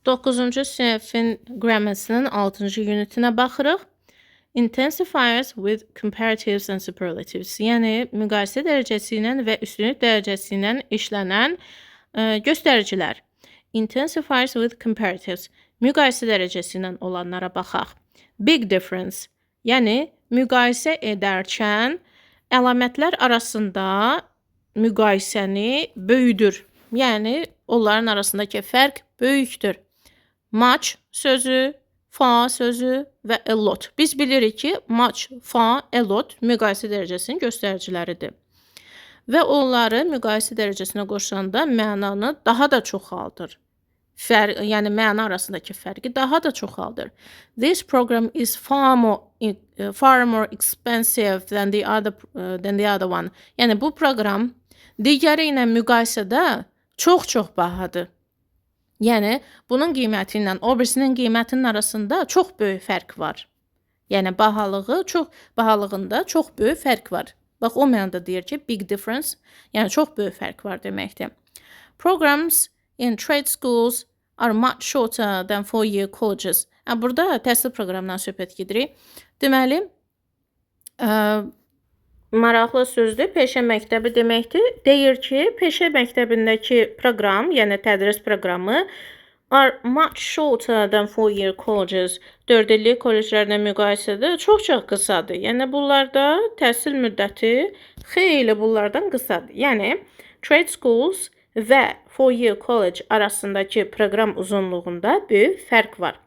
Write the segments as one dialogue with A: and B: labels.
A: 9-cu sinifin qrammarsının 6-cı unitinə baxırıq. Intensifiers with comparatives and superlatives. Yəni müqayisə dərəcəsi ilə və üstünlük dərəcəsi ilə işlənən göstəricilər. Intensifiers with comparatives. Müqayisə dərəcəsi ilə olanlara baxaq. Big difference. Yəni müqayisə edərkən əlamətlər arasında müqayisəni böyüdür. Yəni onların arasındakı fərq böyükdür. Much sözü, far sözü və a lot. Biz bilirik ki, much, far, a lot müqayisə dərəcəsinin göstəriciləridir. Və onları müqayisə dərəcəsinə qoşanda mənanı daha da çoxaldır. Yəni məna arasındakı fərqi daha da çoxaldır. This program is far more expensive than the other one. Yəni bu proqram digəri ilə müqayisədə çox bahadır. Yəni bunun qiyməti ilə o birisinin qiymətinin arasında çox böyük fərq var. Yəni bahalığında çox böyük fərq var. Bax o mənada deyir ki, big difference, yəni çox böyük fərq var deməkdir. Programs in trade schools are much shorter than 4-year colleges. Burada təhsil proqramından söhbət gedirik. Deməli, maraqlı sözdür, peşə məktəbi deməkdir. Deyir ki, peşə məktəbindəki proqram, yəni tədris proqramı are much shorter than 4-year colleges. 4 illik kolleclərlə müqayisədə çox qısadır. Yəni bunlarda təhsil müddəti xeyli bunlardan qısadır. Yəni trade schools və 4-year college arasındakı proqram uzunluğunda böyük fərq var.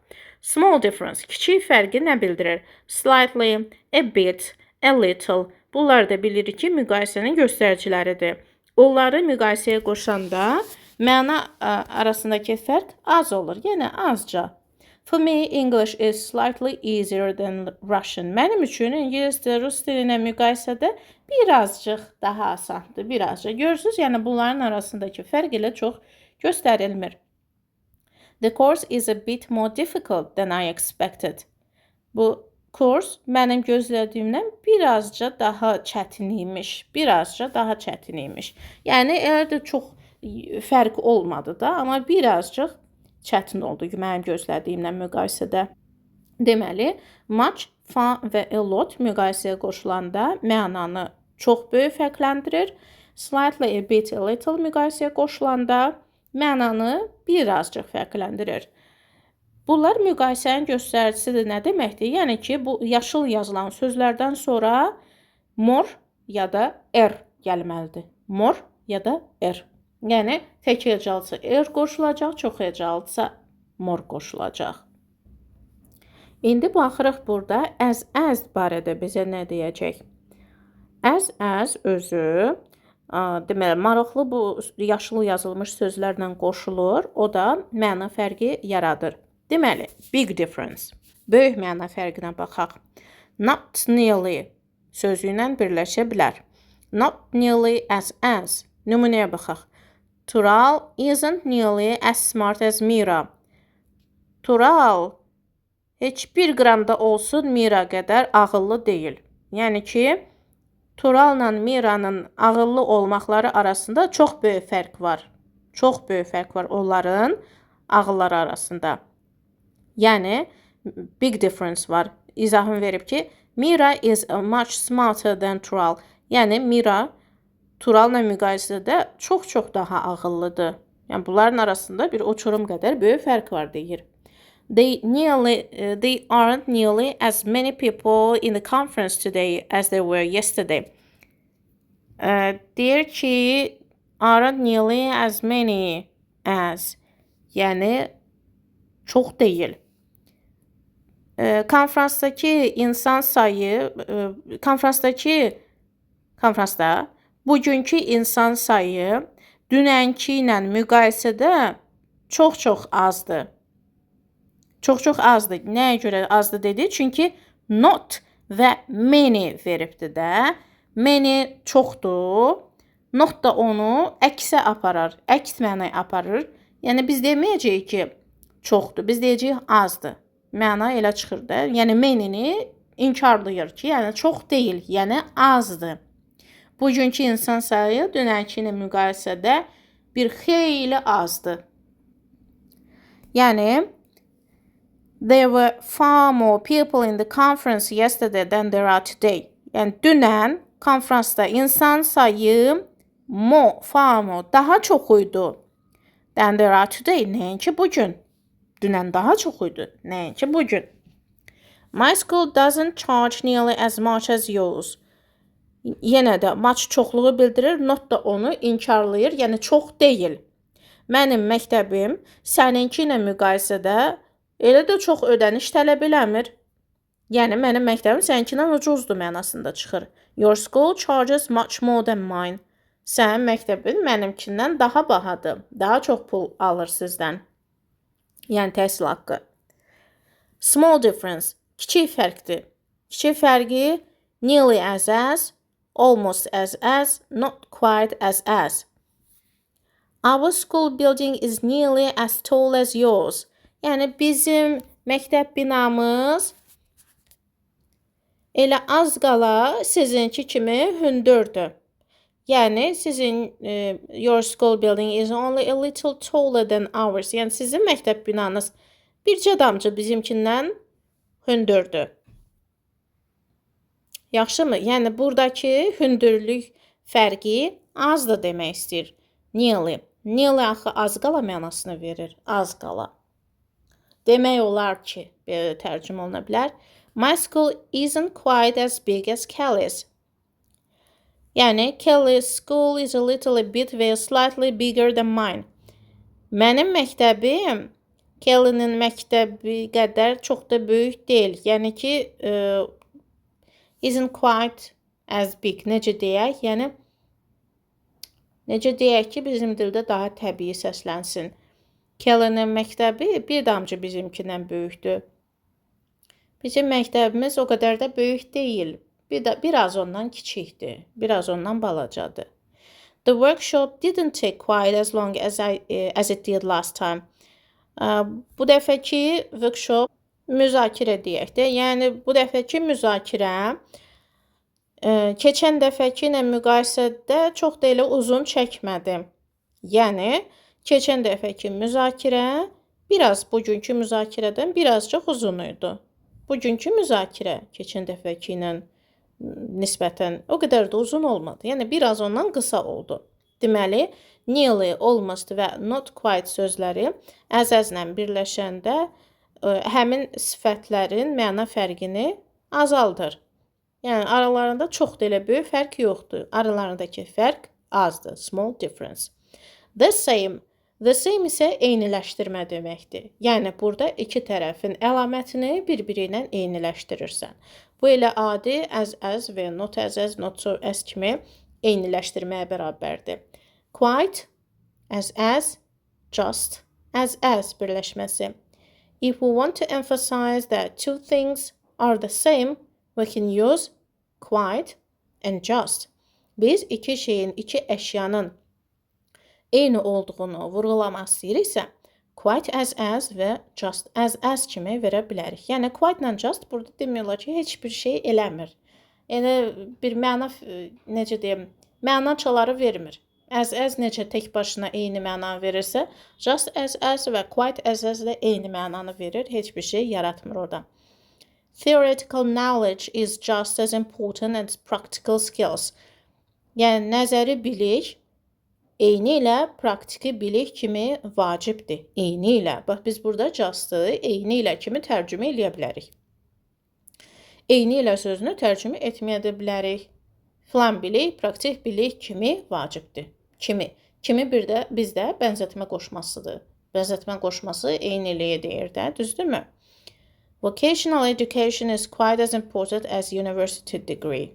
A: Small difference, kiçik fərqi nə bildirir? Slightly, a bit, a little. Bunlar da bilirik ki, müqayisənin göstəriciləridir. Onları müqayisəyə qoşanda məna arasındakı fərq az olur, yəni azca. For me, English is slightly easier than Russian. Mənim üçün ingilis dili rus dili ilə müqayisədə birazcıq daha asandır, birazcıq. Görürsünüz, yəni bunların arasındakı fərq elə çox göstərilmir. The course is a bit more difficult than I expected. Bu kurs mənim gözlədiyimdən birazca daha çətin imiş. Yəni elə də çox fərq olmadı da, amma birazcıq çətin oldu mənim gözlədiyimdən müqayisədə. Deməli, much, far və a lot müqayisəyə qoşulanda mənanı çox böyük fərqləndirir. Slightly, a bit, a little müqayisəyə qoşulanda mənanı birazcıq fərqləndirir. Bunlar müqayisənin göstəricisidir. Nə deməkdir? Yəni ki, bu yaşıl yazılan sözlərdən sonra more ya da gəlməlidir. More ya da Yəni tək hecalısa qoşulacaq, çox hecalısa more qoşulacaq. İndi baxırıq burada as barədə bizə nə deyəcək? As özü deməli, maraqlı bu yaşıl yazılmış sözlərlə qoşulur. O da məna fərqi yaradır. Deməli, big difference. Böyük məna fərqinə baxaq. Not nearly sözü ilə birləşə bilər. Not nearly as. Nümunəyə baxaq. Tural isn't nearly as smart as Mira. Tural heç 1 qramda olsun Mira qədər ağıllı deyil. Yəni ki, Turalla Mira'nın ağıllı olmaqları arasında çox böyük fərq var. Onların ağılları arasında. Yəni, big difference var. İzahını verib ki, Mira is much smarter than Tural. Yəni, Mira Tural'la müqayisədə çox daha ağıllıdır. Yəni, bunların arasında bir uçurum qədər böyük fərq var deyir. They aren't nearly as many people in the conference today as they were yesterday. Deyir ki, aren't nearly as many as. Yəni, çox deyil. Konfransda bugünkü insan sayı dünənki ilə müqayisədə çox azdır. Çox azdır. Nəyə görə azdır dedi? Çünki not və many veribdir də. Many çoxdur. Not da onu əksə aparır. Əks mənaya aparır. Yəni biz deməyəcəyik ki, çoxdur. Biz deyəcəyik azdır. Məna elə çıxır da. Yəni many-ni inkarlayır ki, yəni çox deyil, yəni azdır. Bugünkü insan sayı dünənki ilə müqayisədə bir xeyli azdır. Yəni there were far more people in the conference yesterday than there are today. Yəni dünən konfransda insan sayı far more daha çox idi than there are today. Nəinki bu gün. Dünən daha çox idi. Nəinki bu gün. My school doesn't charge nearly as much as yours. Yenə də much çoxluğu bildirir, not da onu inkarlayır, yəni çox deyil. Mənim məktəbim səninki ilə müqayisədə elə də çox ödəniş tələb eləmir. Yəni mənim məktəbim səninkindən ucuzdur mənasında çıxır. Your school charges much more than mine. Sənin məktəbin mənimkindən daha bahadır. Daha çox pul alır sizdən. Yəni təhsil haqqı. Small difference. Kiçik fərqdir. Kiçik fərqi nearly as, almost as, not quite as. Our school building is nearly as tall as yours. Yəni bizim məktəb binamız elə az qala sizinki kimi hündürdür. Yəni sizin your school building is only a little taller than ours. Yəni sizin məktəb binanız bircə damcı bizimkindən hündürdür. Yaxşımı? Yəni buradakı hündürlük fərqi azdır demək istəyir. Nearly. Nearly axı az qala mənasını verir. Az qala. Demək olar ki, belə tərcümə oluna bilər. My school isn't quite as big as Kelly's. Yəni Kelly's school is a little bit very slightly bigger than mine. Mənim məktəbim Kelly'nin məktebi qədər çox da böyük deyil. Yəni ki, isn't quite as big. Necə deyək? Yəni, necə deyək ki, bizim dildə daha təbii səslənsin. Kelly'nin məktəbi bir damcı bizimkindən böyükdür. Bizim məktəbimiz o qədər də böyük deyil. Biraz ondan kiçikdir. Biraz ondan balacadır. The workshop didn't take quite as long as it did last time. Bu dəfəki workshop müzakirə deyək də. Yəni bu dəfəki müzakirə keçən dəfəki ilə müqayisədə çox da elə uzun çəkmədi. Yəni keçən dəfəki müzakirə biraz bugünkü müzakirədən birazcıq uzun idi. Bugünkü müzakirə keçən dəfəki ilə nisbətən o qədər də uzun olmadı. Yəni biraz ondan qısa oldu. Deməli, nearly, almost və not quite sözləri əzəzlə birləşəndə həmin sifətlərin məna fərqini azaldır. Yəni aralarında çox da elə böyük fərq yoxdur. Aralarındakı fərq azdır. Small difference. The same isə eyniləşdirmə deməkdir. Yəni burada iki tərəfin əlamətini bir-biri ilə eyniləşdirirsən. Bu elə adi as və not as, not so as kimi eyniləşdirməyə bərabərdir. Quite, as, just, as birləşməsi. If we want to emphasize that two things are the same, we can use quite and just. Biz iki şeyin, iki əşyanın eyni olduğunu vurğulamaq istəyiriksə, quite as və just as kimi verə bilərik. Yəni quite ilə just burada demək olar ki, heç bir şey eləmir. Elə bir məna, necə deyim, mənaçaları vermir. As necə tək başına eyni məna verirsə, just as və quite as də eyni mənanı verir. Heç bir şey yaratmır orada. Theoretical knowledge is just as important as practical skills. Yəni nəzəri bilik eyni ilə praktiki bilik kimi vacibdir. Eyni ilə. Bax biz burada just'ı eyni ilə kimi tərcümə edə bilərik. Eyni ilə sözünü tərcümə etməyə də bilərik. Filan bilik, praktik bilik kimi vacibdir. Kimi bir də bizdə bənzətmə qoşmasıdır. Bənzətmə qoşması eyniliyə deyir də, düzdürmü? Vocational education is quite as important as university degree.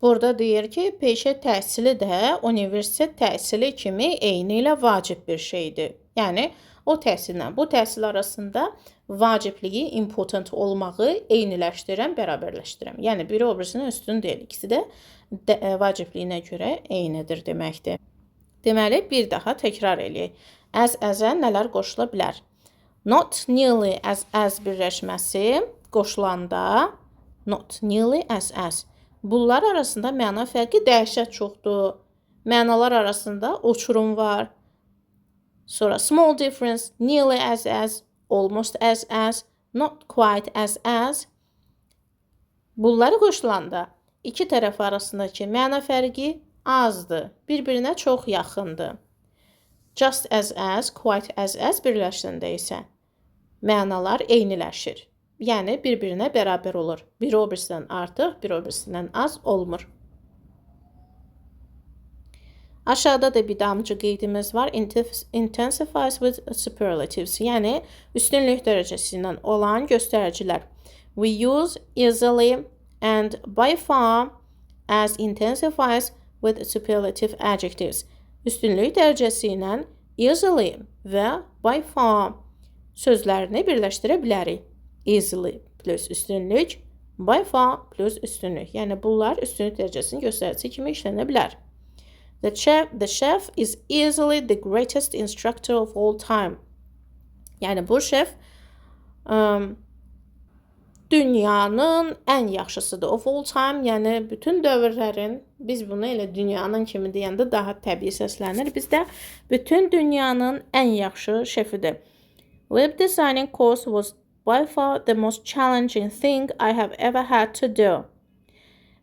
A: Burada deyir ki, peşə təhsili də universitet təhsili kimi eyni ilə vacib bir şeydir. Yəni, o təhsillə bu təhsil arasında vacibliyi, important olmağı eyniləşdirən, bərabərləşdirən. Yəni, biri obrisinin üstün deyil. İkisi də vacibliyinə görə eynidir deməkdir. Deməli, bir daha təkrar eləyək. As-əzə nələr qoşula bilər? Not nearly as birləşməsi qoşulanda not nearly as. Bunlar arasında məna fərqi dəhşət çoxdur. Mənalar arasında uçurum var. Sonra small difference, nearly as, almost as, not quite as. Bunları qoşulanda iki tərəf arasındakı məna fərqi azdır, bir-birinə çox yaxındır. Just as, quite as birləşəndə isə mənalar eyniləşir. Yəni bir-birinə bərabər olur. Biri o birisindən artıq, biri o birisindən az olmur. Aşağıda da bir damcı qeydimiz var. Intensifies with superlatives. Yəni üstünlük dərəcəsi ilə olan göstəricilər. We use easily and by far as intensifies with superlative adjectives. Üstünlük dərəcəsi ilə easily və by far sözlərini birləşdirə bilərik. Easily plus üstünlük, by far plus üstünlük. Yəni bunlar üstünlük dərəcəsinin göstəricisi kimi işlənə bilər. The chef is easily the greatest instructor of all time. Yəni bu şef dünyanın ən yaxşısıdır. Of all time, yəni bütün dövrlərin, biz bunu elə dünyanın kimi deyəndə daha təbii səslənir. Bizdə bütün dünyanın ən yaxşı şefidir. Web designing course was by far the most challenging thing I have ever had to do.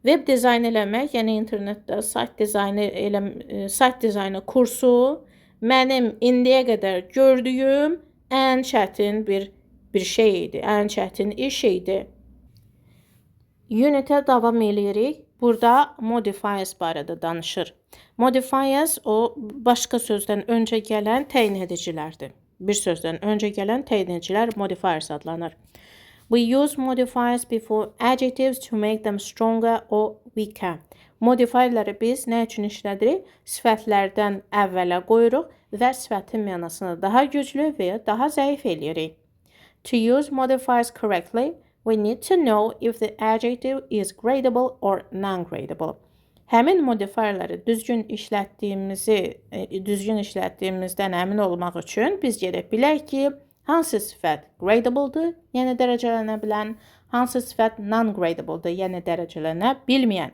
A: Web dizayn eləmək, yəni internetdə sayt dizaynı kursu mənim indiyə qədər gördüyüm ən çətin bir şey idi, ən çətin iş idi. Unitə davam eləyirik. Burada modifiers barədə danışır. Modifiers o başqa sözdən öncə gələn təyin edicilərdir. Bir sözdən öncə gələn təyin edicilər modifiers adlanır. We use modifiers before adjectives to make them stronger or weaker. Modifierləri biz nə üçün işlədirik? Sifətlərdən əvvələ qoyuruq və sifətin mənasını daha güclü və ya daha zəif eləyirik. To use modifiers correctly, we need to know if the adjective is gradable or non-gradable. Həmin modifierləri düzgün işlətdiyimizdən əmin olmaq üçün biz gedək bilək ki, hansı sifət gradable'dır, yəni dərəcələnə bilən, hansı sifət non-gradable'dır, yəni dərəcələnə bilməyən.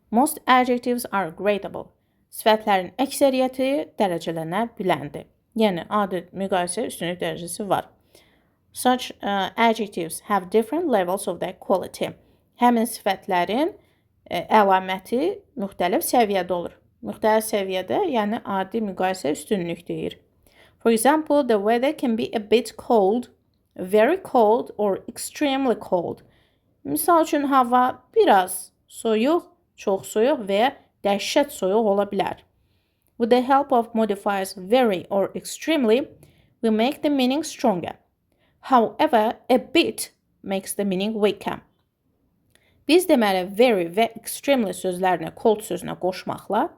A: Most adjectives are gradable. Sifətlərin əksəriyyəti dərəcələnə biləndir. Yəni adi müqayisə üstünlük dərəcəsi var. Such adjectives have different levels of their quality. Həmin sifətlərin əlaməti müxtəlif səviyyədə olur. Müxtəlif səviyyədə, yəni adi müqayisə üstünlük deyir. For example, the weather can be a bit cold, very cold or extremely cold. Misal üçün hava biraz soyuq, çox soyuq və dəhşət soyuq ola bilər. With the help of modifiers very or extremely, we make the meaning stronger. However, a bit makes the meaning weaker. Biz deməli very və extremely sözlərini cold sözünə qoşmaqla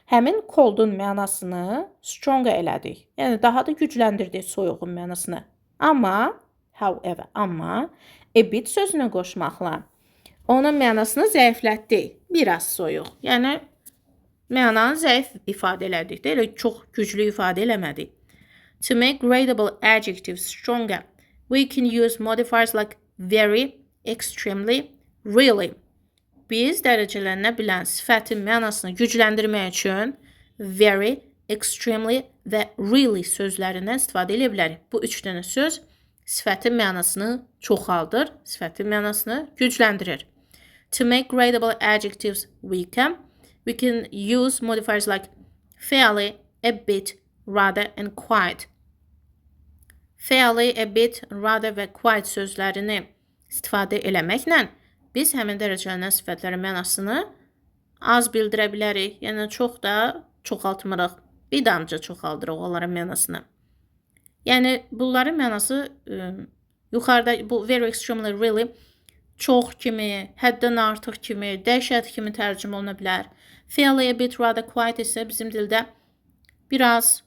A: həmin cold'un mənasını stronger elədik. Yəni daha da gücləndirdik soyuğun mənasını. Amma a bit sözünü qoşmaqla onun mənasını zəiflətdik. Biraz soyuq. Yəni mənanı zəif ifadə elədik də, elə çox güclü ifadə eləmədik. To make gradable adjectives stronger, we can use modifiers like very, extremely, really. Biz dərəcələnə bilən sifətin mənasını gücləndirmək üçün very, extremely və really sözlərindən istifadə edə bilərik. Bu üç dənə söz sifətin mənasını çoxaldır, sifətin mənasını gücləndirir. To make gradable adjectives weaker, we can use modifiers like fairly, a bit, rather and quite. Fairly, a bit, rather və quite sözlərini istifadə eləməklə biz həmin dərəcələnən sifətlərin mənasını az bildirə bilərik. Yəni çox da çoxaltmırıq. Bir damcı çoxaldırıq onların mənasını. Yəni bunların mənası yuxarıda bu very, extremely, really çox kimi, həddən artıq kimi, dəhşət kimi tərcümə oluna bilər. Fairly, a bit, rather, quite isə bizim dildə biraz,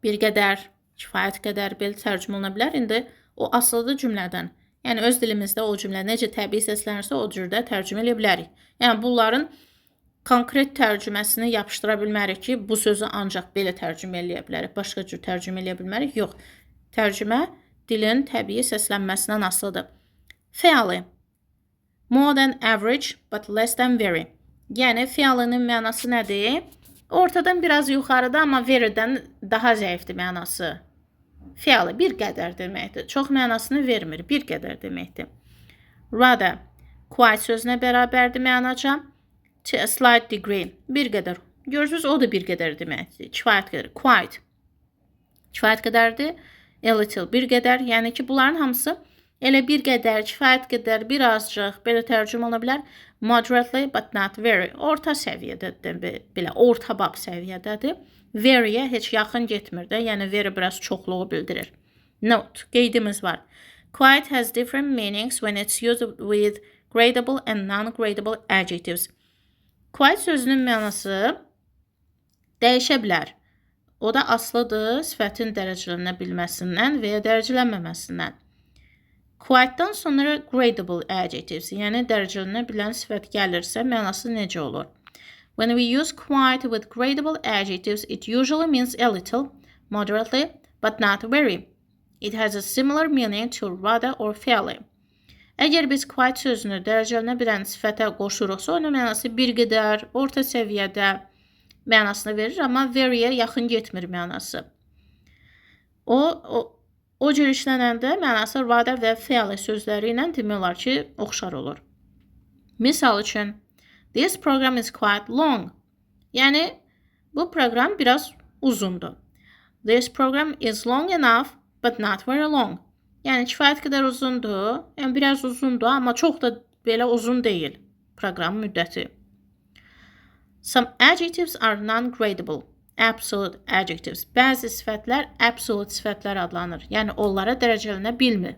A: bir qədər, kifayət qədər belə tərcümə oluna bilər. İndi o asılıdır cümlədən. Yəni öz dilimizdə o cümlə necə təbii səslənirsə o cürdə tərcümə edə bilərik. Yəni bunların konkret tərcüməsini yapışdıra bilmərik ki, bu sözü ancaq belə tərcümə eləyə bilərik. Başqa cür tərcümə eləyə bilmərik. Yox. Tərcümə dilin təbii səslənməsindən asılıdır. Fairly. More than average but less than very. Yəni fairly'nin mənası nədir? Ortadan biraz yuxarıda, amma very'dən daha zəifdir mənası. Fəalı bir qədər deməkdir. Çox mənasını vermir, bir qədər deməkdir. Rather, quite sözünə bərabərdir mənaca. To a slight degree, bir qədər. Görürsünüz, o da bir qədər deməkdir. Kifayət qədər, quite. Kifayət qədərdir. A little, bir qədər. Yəni ki, bunların hamısı elə bir qədər, kifayət qədər, bir azcıq, belə tərcümə ola bilər. Moderately, but not very. Orta səviyyədədir, belə orta bab səviyyədədir. Very'yə heç yaxın getmir də, yəni very biraz çoxluğu bildirir. Note, qeydimiz var. Quite has different meanings when it's used with gradable and non-gradable adjectives. Quite sözünün mənası dəyişə bilər. O da asılıdır sifətin dərəcələnə bilməsindən və ya dərəcələnməməsindən. Quite'dan sonra gradable adjectives, yəni dərəcələnə bilən sifət gəlirsə, mənası necə olur? When we use quite with gradable adjectives, it usually means a little, moderately, but not very. It has a similar meaning to rather or fairly. Əgər biz quite sözünü dərəcələnə bilən sifətə qoşuruqsa, onun mənası bir qədər, orta səviyyədə mənasını verir, amma very'yə yaxın getmir mənası. O cür işlənəndə mənası rather və fairly sözləri ilə demək olar ki, oxşar olur. Misal üçün, this program is quite long. Yəni, bu proqram biraz uzundur. This program is long enough, but not very long. Yəni, kifayət qədər uzundur, yəni biraz uzundur, amma çox da belə uzun deyil proqram müddəti. Some adjectives are non-gradable, absolute adjectives. Bəzi sifətlər absolute sifətlər adlanır. Yəni, onlara dərəcələnə bilmir.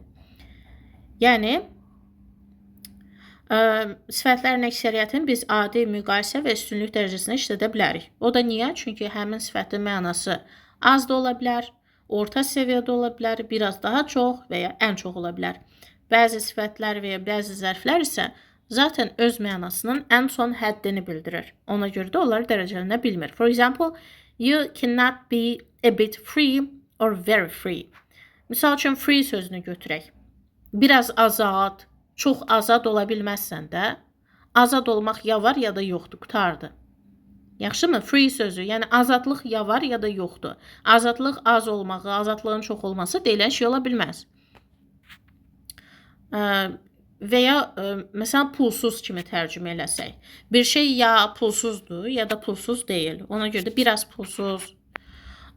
A: Yəni, sifətlərin əksəriyyətini biz adi müqayisə və üstünlük dərəcəsində işlədə bilərik. O da niyə? Çünki həmin sifətin mənası az da ola bilər, orta səviyyədə ola bilər, biraz daha çox və ya ən çox ola bilər. Bəzi sifətlər və ya bəzi zərflər isə zaten öz mənasının ən son həddini bildirir. Ona görə də onlar dərəcələnə bilmir. For example, you cannot be a bit free or very free. Misal üçün, free sözünü götürək. Biraz azad, çox azad ola bilməzsən də, azad olmaq ya var ya da yoxdur, qutardı. Yaxşı mı? Free sözü, yəni azadlıq ya var ya da yoxdur. Azadlıq az olmağı, azadlığın çox olması deyilən şey ola bilməz. Və ya məsələn pulsuz kimi tərcümə eləsək. Bir şey ya pulsuzdur ya da pulsuz deyil. Ona görə də biraz pulsuz,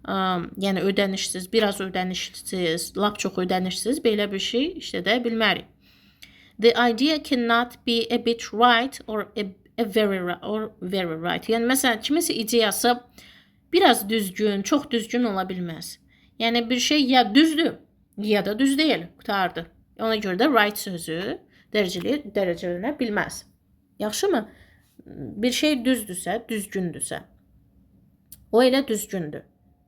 A: yəni ödənişsiz, biraz ödənişsiz, lap çox ödənişsiz belə bir şey işlədə bilmərik. The idea cannot be a bit right or very right. Yəni məsələn kimisə ideyası biraz düzgün, çox düzgün ola bilməz. Yəni bir şey ya düzdür ya da düz deyil, qutardı. Ona görə də right sözü dərəcələnə bilməz. Yaxşı mı? Bir şey düzdürsə, düzgündürsə, o elə düzgündür.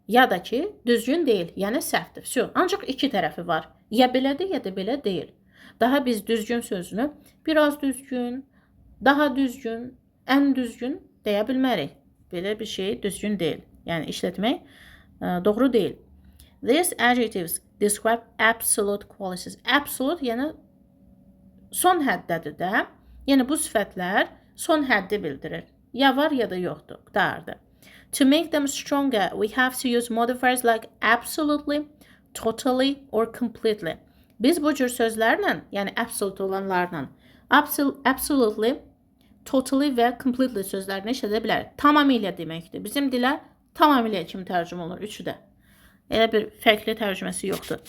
A: Ya da ki, düzgün deyil, yəni səhvdir. Ancaq iki tərəfi var. Ya belədir, ya da belə deyil. Daha biz düzgün sözünü biraz düzgün, daha düzgün, ən düzgün deyə bilmərik. Belə bir şey düzgün deyil. Yəni işlətmək doğru deyil. These adjectives describe absolute qualities. Absolute, yəni son həddədir də. Yəni bu sifətlər son həddi bildirir. Ya var ya da yoxdur, qutardı. To make them stronger, we have to use modifiers like absolutely, totally or completely. Biz bu cür sözlərlə, yəni absolute olanlarla, absolutely, totally və completely sözlərini işlədə bilərik. Tamamilə deməkdir. Bizim dilə tamamilə kimi tərcümə olur, üçü də. Elə bir fərqli tərcüməsi yoxdur.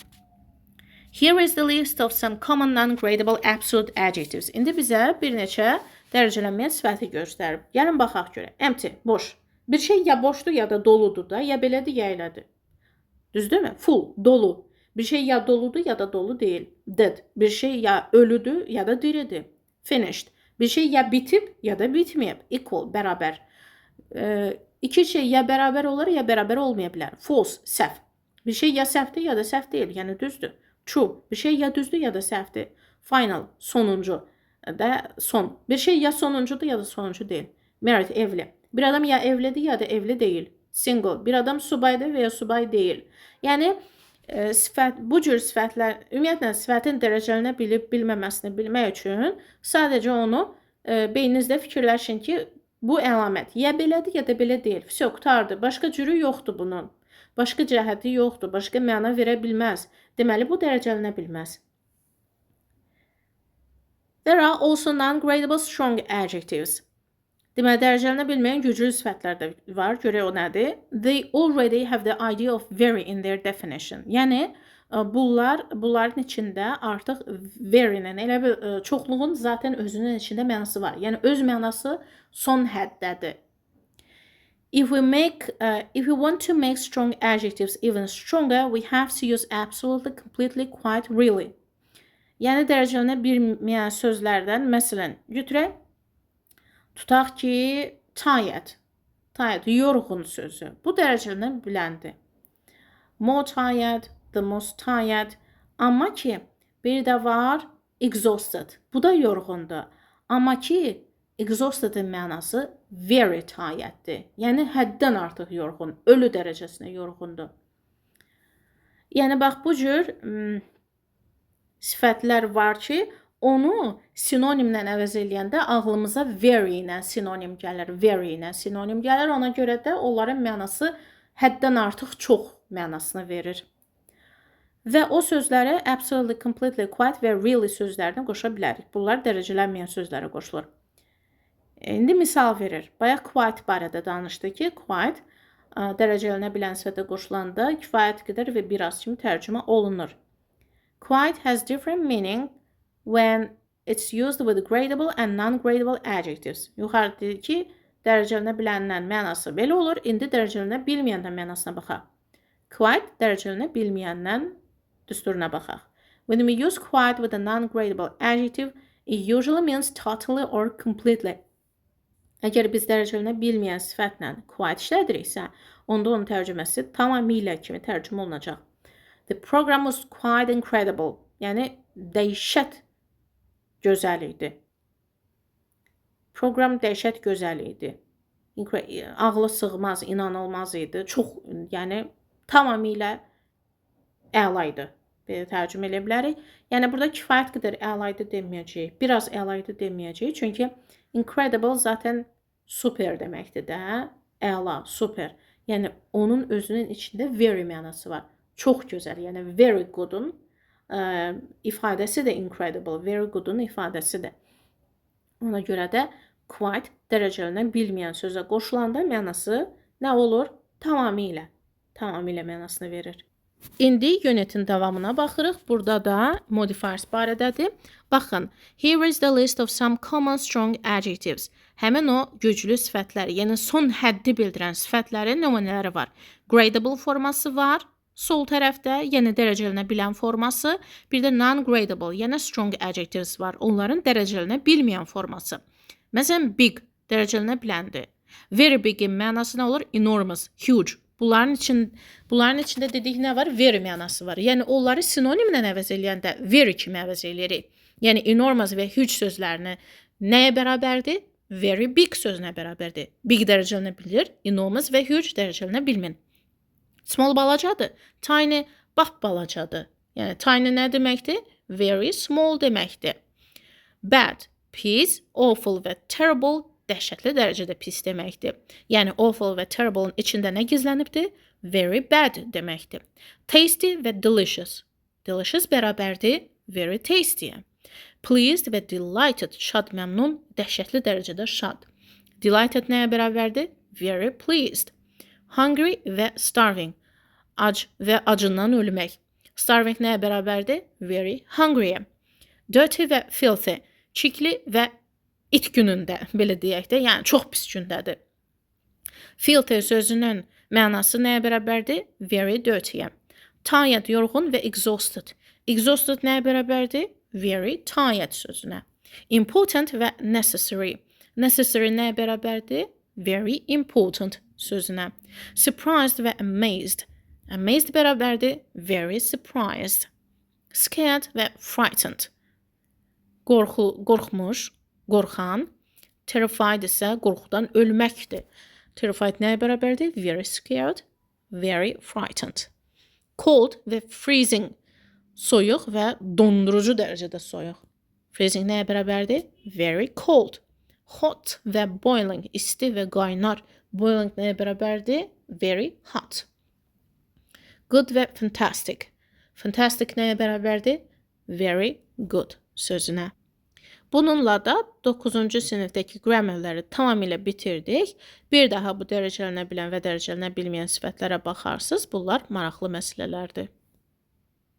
A: Here is the list of some common non-gradable absolute adjectives. İndi bizə bir neçə dərəcələnməyən sifəti göstərib. Gəlin baxaq görə. Empty, boş. Bir şey ya boşdur ya da doludur da, ya belədir ya elədir. Düzdürmü? Full, dolu. Bir şey ya doludur ya da dolu deyil. Dead. Bir şey ya ölüdür ya da diridir. Finished. Bir şey ya bitib ya da bitməyib. Equal, bərabər. İki şey ya bərabər olur ya bərabər olmaya bilər. False, səhv. Bir şey ya səhvdir ya da səhv deyil, yəni düzdür. True. Bir şey ya düzdür ya da səhvdir. Final, sonuncu da son. Bir şey ya sonuncudur ya da sonuncu deyil. Married, evli. Bir adam ya evlidir ya da evli deyil. Single. Bir adam subaydır və ya subay deyil. Yəni sifət, bu cür sifətlər, ümumiyyətlə sifətin dərəcələnə bilib bilməməsini bilmək üçün sadəcə onu beyninizdə fikirləşin ki, Bu əlamət ya belədir, ya da belə deyil. Vəsə, qurtardı. Başqa cürü yoxdur bunun. Başqa cəhəti yoxdur. Başqa məna verə bilməz. Deməli, bu dərəcələnə bilməz. There are also non-gradable strong adjectives. Deməli, dərəcələnə bilməyən güclü sifətlər də var. Görək o nədir? They already have the idea of very in their definition. Yəni, bunların içində artıq very'nin, elə bir çoxluğun zaten özünün içində mənası var. Yəni, öz mənası son həddədir. If we want to make strong adjectives even stronger, we have to use absolutely, completely, quite, really. Yəni, dərəcələnə bilməyən sözlərdən, məsələn, götürək, tutaq ki, tired. Tired, yorğun sözü. Bu dərəcələnə biləndir. More tired, the most tired. Amma ki, bir də var exhausted. Bu da yorğundur. Amma ki, exhausted'in mənası very tireddir. Yəni, həddən artıq yorğun, ölü dərəcəsinə yorğundur. Yəni, bax, bu cür sifətlər var ki, onu sinonimlə əvəz eləyəndə ağlımıza very ilə sinonim gəlir, very ilə sinonim gəlir. Ona görə də onların mənası həddən artıq çox mənasını verir. Və o sözləri absolutely, completely, quite və really sözlərinə qoşa bilərik. Bunlar dərəcələnməyən sözlərə qoşulur. İndi misal verir. Bayaq quite barədə danışdı ki, quite dərəcələnə bilən sifətə qoşulanda kifayət qədər və biraz kimi tərcümə olunur. Quite has different meaning when it's used with gradable and non-gradable adjectives. Yuxarıda deyir ki, dərəcələnə biləndən mənası belə olur. İndi dərəcələnə bilməyəndən mənasına baxaq. Quite dərəcələnə bilməyəndən düsturuna baxaq. When we use quite with a non-gradable adjective, it usually means totally or completely. Əgər biz dərəcələnə bilməyən sifətlə quite işlədiriksə, onda onun tərcüməsi tamamilə kimi tərcümə olunacaq. The program was quite incredible. Yəni, dəhşət gözəl idi. Program dəhşət gözəl idi. Ağla sığmaz, inanılmaz idi. Çox, yəni, tamamilə əla idi. Belə tərcümə edə bilərik. Yəni, burada kifayət qədər əla idi deməyəcəyik. Biraz əla idi deməyəcəyik. Çünki incredible zaten super deməkdir də. Əla, super. Yəni, onun özünün içində very mənası var. Çox gözəl. Yəni, very good-un ifadəsi də incredible. Very good-un ifadəsi də. Ona görə də quite dərəcələnə bilməyən sözə qoşulanda mənası nə olur? Tamamilə mənasını verir. İndi unitin davamına baxırıq. Burada da modifiers barədədir. Baxın, here is the list of some common strong adjectives. Həmin o güclü sifətlər, yəni son həddi bildirən sifətlərin nümunələri var. Gradable forması var. Sol tərəfdə, yəni dərəcələnə bilən forması, bir də non-gradable, yəni strong adjectives var. Onların dərəcələnə bilməyən forması. Məsələn, big dərəcələnə biləndir. Very big-in mənası nə olur? Enormous, huge. Bunların içində dedik nə var? Very mənası var. Yəni, onları sinonimlə əvəz eləyəndə very kimi əvəz eləyirik. Yəni, enormous və huge sözlərini nəyə bərabərdir? Very big sözünə bərabərdir. Big dərəcələnə bilir, enormous və huge dərəcələnə bilmin. Small balacadır. Tiny balacadır. Yəni, tiny nə deməkdir? Very small deməkdir. Bad, pis, awful və terrible dəhşətli dərəcədə pis deməkdir. Yəni, awful və terrible'ın içində nə gizlənibdir? Very bad deməkdir. Tasty və delicious. Delicious bərabərdir very tasty'yə. Pleased və delighted, şad, məmnun, dəhşətli dərəcədə şad. Delighted nəyə bərabərdir? Very pleased. Hungry və starving, ac və acından ölmək. Starving nəyə bərabərdir? Very hungry. Dirty və filthy, çirkli və it günündə, belə deyək də, yəni çox pis gündədir. Filthy sözünün mənası nəyə bərabərdir? Very dirty. Tired, yorğun və exhausted. Exhausted nəyə bərabərdir? Very tired sözünə. Important və necessary. Necessary nəyə bərabərdir? Very important sözünə. Surprised və amazed. Amazed bərabərdir very surprised. Scared və frightened. Qorxmuş, qorxan. Terrified isə qorxudan ölməkdir. Terrified nəyə bərabərdir? Very scared, very frightened. Cold və freezing. Soyuq və dondurucu dərəcədə soyuq. Freezing nəyə bərabərdir? Very cold. Hot və boiling, isti və qaynar. Boiling nəyə bərabərdir? Very hot. Good və fantastic. Fantastic nəyə bərabərdir? Very good sözünə. Bununla da 9-cu sinifdəki qrammarları tamamilə bitirdik. Bir daha bu dərəcələnə bilən və dərəcələnə bilməyən sifətlərə baxarsınız. Bunlar maraqlı məsələlərdir.